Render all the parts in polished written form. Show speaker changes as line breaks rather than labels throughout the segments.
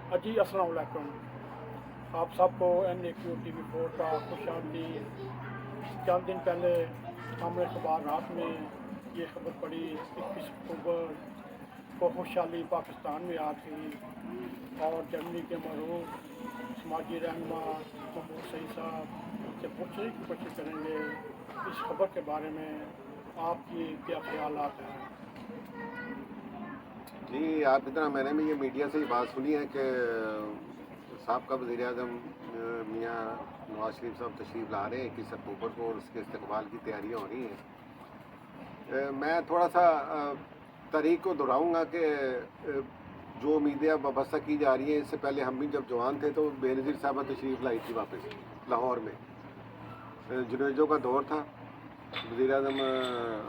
जी अस्सलाम वालेकुम। आप सबको NAQ TV4 का खुशामदीद। चंद दिन पहले हमने अखबार रात में ये खबर पढ़ी 21 अक्टूबर को खुशहाली पाकिस्तान में आ थी और जर्मनी के मरूफ समाजी रहनुमा महमूद सईद साहब से पूछने की कोशिश करेंगे इस खबर के बारे में आपकी क्या ख्यालात हैं।
जी, आप की तरह मैंने भी ये मीडिया से ही बात सुनी है कि साबका वज़ीर-ए-आज़म मियाँ नवाज शरीफ साहब तशरीफ़ ला रहे हैं 21 अक्टूबर को और उसके इस्तकबाल की तैयारियाँ हो रही हैं। मैं थोड़ा सा तारीख को दोहराऊँगा कि जो उम्मीदें अब वाबस्ता की जा रही हैं, इससे पहले हम भी जब जवान थे तो बेनज़ीर साहबा तशरीफ़ लाई थी वापस लाहौर में। जुनेजो का दौर था, वज़ीर-ए-आज़म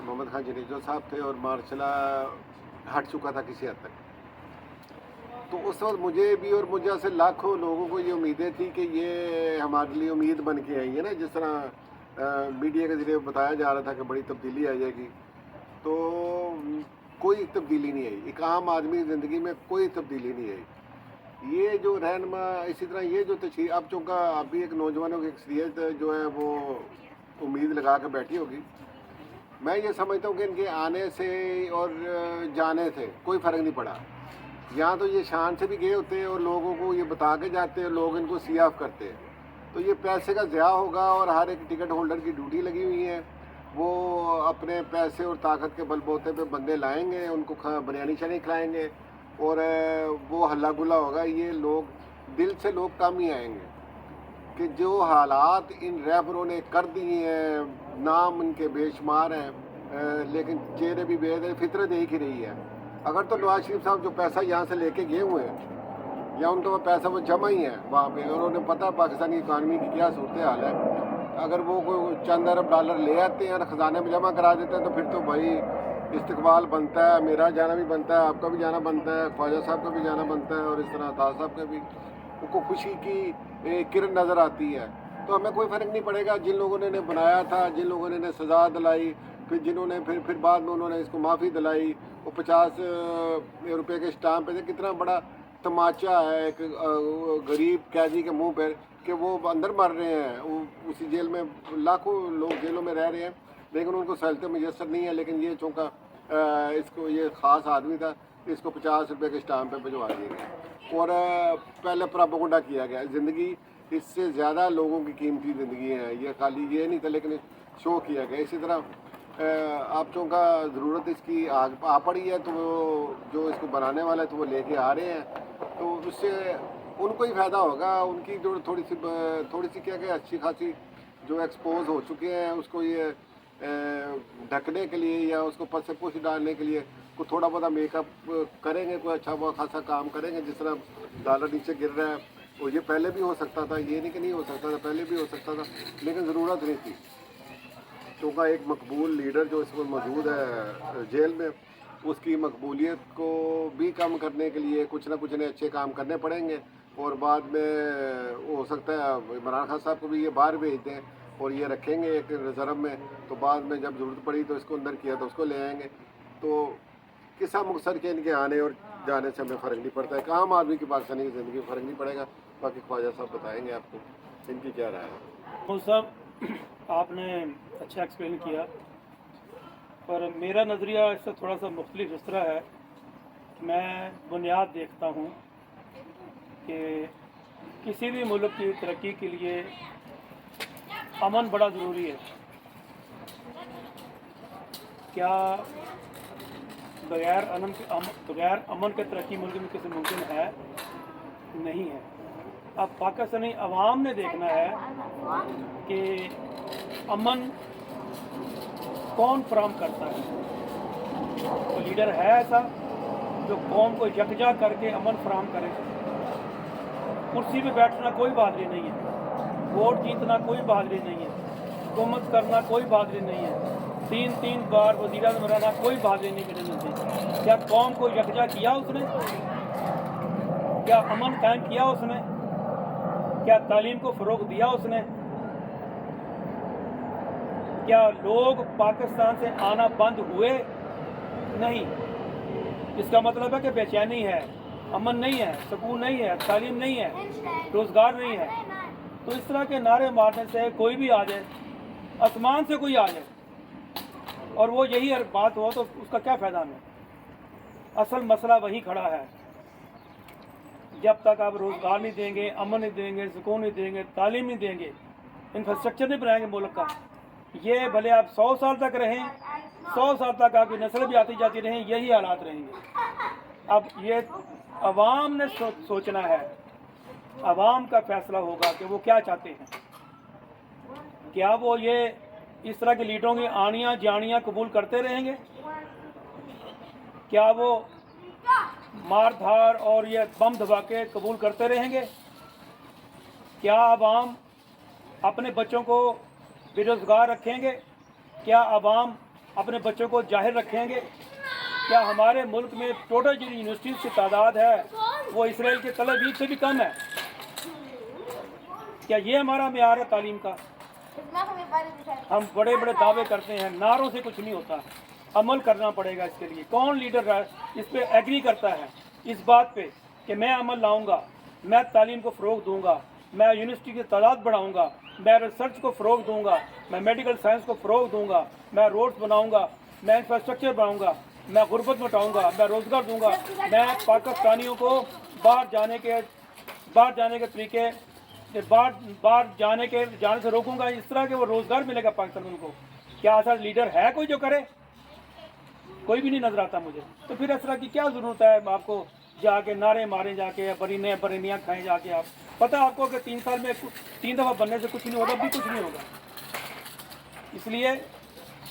मोहम्मद खान जुनेजो साहब थे और मार्शल हट चुका था किसी हद तक। तो उस वक्त मुझे भी और मुझे से लाखों लोगों को ये उम्मीदें थी कि ये हमारे लिए उम्मीद बन के आई है ना, जिस तरह मीडिया के ज़रिए बताया जा रहा था कि बड़ी तब्दीली आ जाएगी, तो कोई तब्दीली नहीं आई। एक आम आदमी की ज़िंदगी में कोई तब्दीली नहीं आई। ये जो रहनुमा, इसी तरह ये जो तशरीह, अब चूँकि अभी एक नौजवानों की अक्सरियत जो है वो उम्मीद लगा कर बैठी होगी। मैं ये समझता हूँ कि इनके आने से और जाने से कोई फ़र्क नहीं पड़ा। यहाँ तो ये शान से भी गए होते हैं और लोगों को ये बता के जाते हैं, लोग इनको सी ऑफ करते हैं, तो ये पैसे का ज़िया होगा। और हर एक टिकट होल्डर की ड्यूटी लगी हुई है, वो अपने पैसे और ताकत के बलबूते पे बंदे लाएंगे, उनको बिरयानी शनी खिलाएंगे और वो हल्ला गुल्ला होगा। ये लोग दिल से लोग कम ही आएंगे कि जो हालात इन रहबरों ने कर दिए हैं, नाम इनके बेशुमार हैं, लेकिन चेहरे भी बेद है, फितरत एक ही रही है। अगर तो नवाज शरीफ साहब जो पैसा यहाँ से लेके गए हुए हैं या उनका वो पैसा वो जमा ही है वहाँ पे, और उन्हें पता है पाकिस्तानी इकानमी की क्या सूरत हाल है, अगर वो कोई चंद अरब डॉलर ले आते हैं और ख़जाने में जमा करा देते हैं तो फिर तो भाई इस्तकबाल बनता है, मेरा जाना भी बनता है, आपका भी जाना बनता है, ख्वाजा साहब का भी जाना बनता है और इस तरह ताज साहब का भी। उनको खुशी की किरण नज़र आती है, तो हमें कोई फ़र्क नहीं पड़ेगा। जिन लोगों ने इन्हें बनाया था, जिन लोगों ने इन्हें सज़ा दिलाई, फिर जिन्होंने फिर बाद में उन्होंने इसको माफ़ी दिलाई, वो 50 रुपये के स्टाम्प पे कितना बड़ा तमाचा है एक गरीब कैदी के मुंह पर कि वो अंदर मर रहे हैं, वो उसी जेल में, लाखों लोग जेलों में रह रहे हैं लेकिन उनको सहलतें मुयसर नहीं है। लेकिन ये चूँकि इसको ये ख़ास आदमी था, इसको 50 रुपये के स्टाम्प पे भिजवा दिए गए और पहले प्रोपेगेंडा किया गया। ज़िंदगी इससे ज़्यादा लोगों की कीमती ज़िंदगी है, ये खाली ये नहीं था लेकिन शो किया गया। इसी तरह आप चूँकि ज़रूरत इसकी आ पड़ी है तो वो जो इसको बनाने वाला है तो वो लेके आ रहे हैं, तो उससे उनको ही फ़ायदा होगा। उनकी जो थोड़ी सी क्या क्या अच्छी खासी जो एक्सपोज हो चुके हैं उसको ये ढकने के लिए या उसको पस से पुश डालने के लिए कोई थोड़ा बहुत मेकअप करेंगे, कोई अच्छा बहुत खासा काम करेंगे। जिस तरह डॉलर नीचे गिर रहा है, और ये पहले भी हो सकता था, ये नहीं कि नहीं हो सकता था, पहले भी हो सकता था लेकिन ज़रूरत नहीं थी। क्योंकि एक मकबूल लीडर जो इस वक्त मौजूद है जेल में, उसकी मकबूलियत को भी कम करने के लिए कुछ ना कुछ इन्हें अच्छे काम करने पड़ेंगे और बाद में हो सकता है इमरान खान साहब को भी ये बाहर भेज दें और ये रखेंगे एक रिजर्व में, तो बाद में जब ज़रूरत पड़ी तो इसको अंदर किया तो उसको ले आएंगे। तो किसा मुख्तर के इनके आने और जाने से हमें फ़र्क नहीं पड़ता है। एक आम आदमी की पाकिस्तानी की ज़िंदगी में फ़र्क नहीं पड़ेगा। बाकी ख्वाजा साहब बताएंगे आपको इनकी क्या राय है।
तो साहब, आपने अच्छा एक्सप्लेन किया, पर मेरा नज़रिया इससे थोड़ा सा मुख्तलिफ इस तरह है। मैं बुनियाद देखता हूँ कि किसी भी मुल्क की तरक्की के लिए अमन बड़ा ज़रूरी है। क्या बगैर अमन के तरक्की मुल्क में किसी मुमकिन है? नहीं है। अब पाकिस्तानी अवाम ने देखना है कि अमन कौन फराहम करता है। तो लीडर है ऐसा जो कौम को यकजा करके अमन फराहम करे। कुर्सी पे बैठना कोई बहादुरी नहीं है, वोट जीतना कोई बहादुरी नहीं है, हुकूमत करना कोई बहादुरी नहीं है, 3 बार वज़ीर-ए-आज़म रहना कोई बहादुरी नहीं करनी चाहिए। क्या कौम को यकजा किया उसने? क्या अमन कायम किया उसने? क्या तालीम को फ़रोग़ दिया उसने? क्या लोग पाकिस्तान से आना बंद हुए? नहीं। इसका मतलब है कि बेचैनी है, अमन नहीं है, सुकून नहीं है, तालीम नहीं है, रोज़गार नहीं है, तो इस तरह के नारे मारने से कोई भी आ जाए, आसमान से कोई आ जाए और वो यही बात हो तो उसका क्या फ़ायदा हमें। असल मसला वही खड़ा है। जब तक आप रोज़गार नहीं देंगे, अमन नहीं देंगे, सुकून नहीं देंगे, तालीम नहीं देंगे, इंफ्रास्ट्रक्चर नहीं बनाएंगे मुल्क का, ये भले आप 100 साल तक रहें, 100 साल तक आपकी नस्ल भी आती जाती रहें, यही हालात रहेंगे। अब ये अवाम ने सोचना है, अवाम का फैसला होगा कि वो क्या चाहते हैं। क्या वो ये इस तरह के लीडरों की आनियाँ जानियाँ कबूल करते रहेंगे? क्या वो मार धार और ये बम धमाके कबूल करते रहेंगे? क्या अवाम अपने बच्चों को बेरोज़गार रखेंगे? क्या अवाम अपने बच्चों को जाहिर रखेंगे? क्या हमारे मुल्क में टोटल जो यूनिवर्सिटीज़ की तादाद है वो इसराइल के तल अवीव से भी कम है? क्या ये हमारा मेयार है तालीम का? हम बड़े बड़े दावे करते हैं, नारों से कुछ नहीं होता, अमल करना पड़ेगा इसके लिए। कौन लीडर है इस पे एग्री करता है इस बात पे कि मैं अमल लाऊंगा, मैं तालीम को फ़रोग दूंगा, मैं यूनिवर्सिटी की तादाद बढ़ाऊंगा, मैं रिसर्च को फ़रोग दूंगा, मैं मेडिकल साइंस को फ़रोग दूंगा, मैं रोड्स बनाऊंगा, मैं इंफ्रास्ट्रक्चर बनाऊंगा, मैं गुर्बत मिटाऊंगा, मैं रोज़गार दूंगा, मैं पाकिस्तानियों को बाहर जाने के तरीके बाहर जाने से रोकूंगा, इस तरह के वो रोज़गार मिलेगा पाकिस्तान में उनको। क्या ऐसा लीडर है कोई जो करे? कोई भी नहीं नजर आता मुझे। तो फिर इस तरह की क्या ज़रूरत है आपको जाके नारे मारे जाके बरीनियाँ खाएं जाके? आप पता है आपको कि 3 साल में 3 दफ़ा बनने से कुछ नहीं होगा, भी कुछ नहीं होगा। इसलिए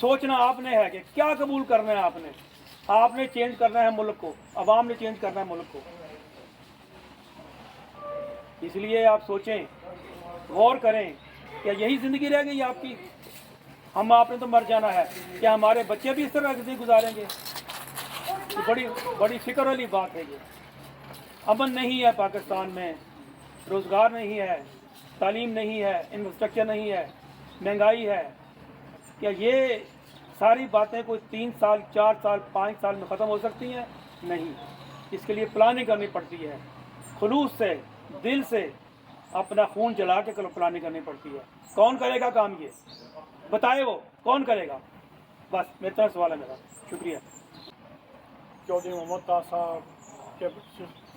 सोचना आपने है कि क्या कबूल करना है। आपने चेंज करना है मुल्क को, अवाम ने चेंज करना है मुल्क को। इसलिए आप सोचें, गौर करें, क्या यही ज़िंदगी रह गई आपकी? हम आपने तो मर जाना है, क्या हमारे बच्चे भी इस तरह से गुजारेंगे? ये बड़ी फिक्र वाली बात है। ये अमन नहीं है पाकिस्तान में, रोज़गार नहीं है, तालीम नहीं है, इंफ्रास्ट्रक्चर नहीं है, महंगाई है। क्या ये सारी बातें कोई 3 साल 4 साल 5 साल में ख़त्म हो सकती हैं? नहीं। इसके लिए प्लानिंग करनी पड़ती है, खुलूस से, दिल से अपना खून जला के प्लानिंग करनी पड़ती है। कौन करेगा काम? ये बताए वो कौन करेगा? बस मेरा सवाल है मेरा। शुक्रिया।
चौधरी मोहम्मद ताज साहब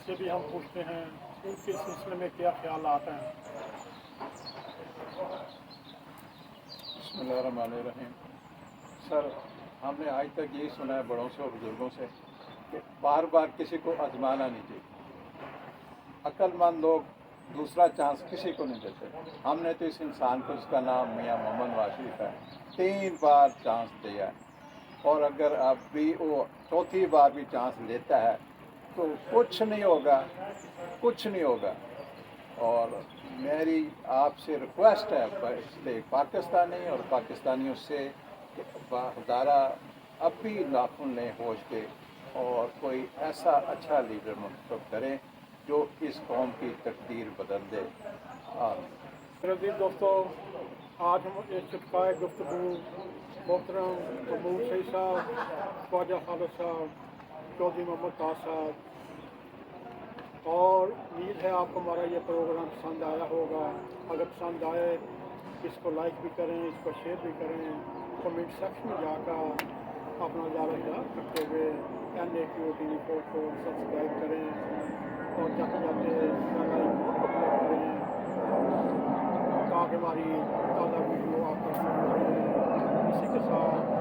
से भी हम पूछते हैं उनके सिलसिले में क्या ख्याल आते हैं।
बिस्मिल्लाहिर्रहमानिर्रहीम। सर, हमने आज तक यही सुना है बड़ों से और बुज़ुर्गों से कि बार बार किसी को आजमाना नहीं चाहिए। अक्लमंद लोग दूसरा चांस किसी को नहीं देते। हमने तो इस इंसान को, जिसका नाम मियां मोहम्मद नवाज शरीफ है, 3 बार चांस दिया है, और अगर अब भी वो 4थी बार भी चांस लेता है तो कुछ नहीं होगा। और मेरी आपसे रिक्वेस्ट है पाकिस्तानी और पाकिस्तानियों से कि खुदारा अब भी नाखुन लें होश के और कोई ऐसा अच्छा लीडर मुंतखब करें जो इस कौम की तकदीर बदल दे।
मेरे दोस्तों, आज हम इस शिकाय गुफ्तगू मोहतरम महमूद सईद साहब, ख्वाजा खालिद साहब, चौधरी मोहम्मद ताज साहब, और उम्मीद है आपको हमारा ये प्रोग्राम पसंद आया होगा। अगर पसंद आए इसको लाइक भी करें, इसको शेयर भी करें, कमेंट सेक्शन में जाकर अपना ज़्यादा करते हुए NAQ TV4 को सब्सक्राइब करें और जाते जाते करें ताकि हमारी ताज़ा वीडियो आपको इसी के साथ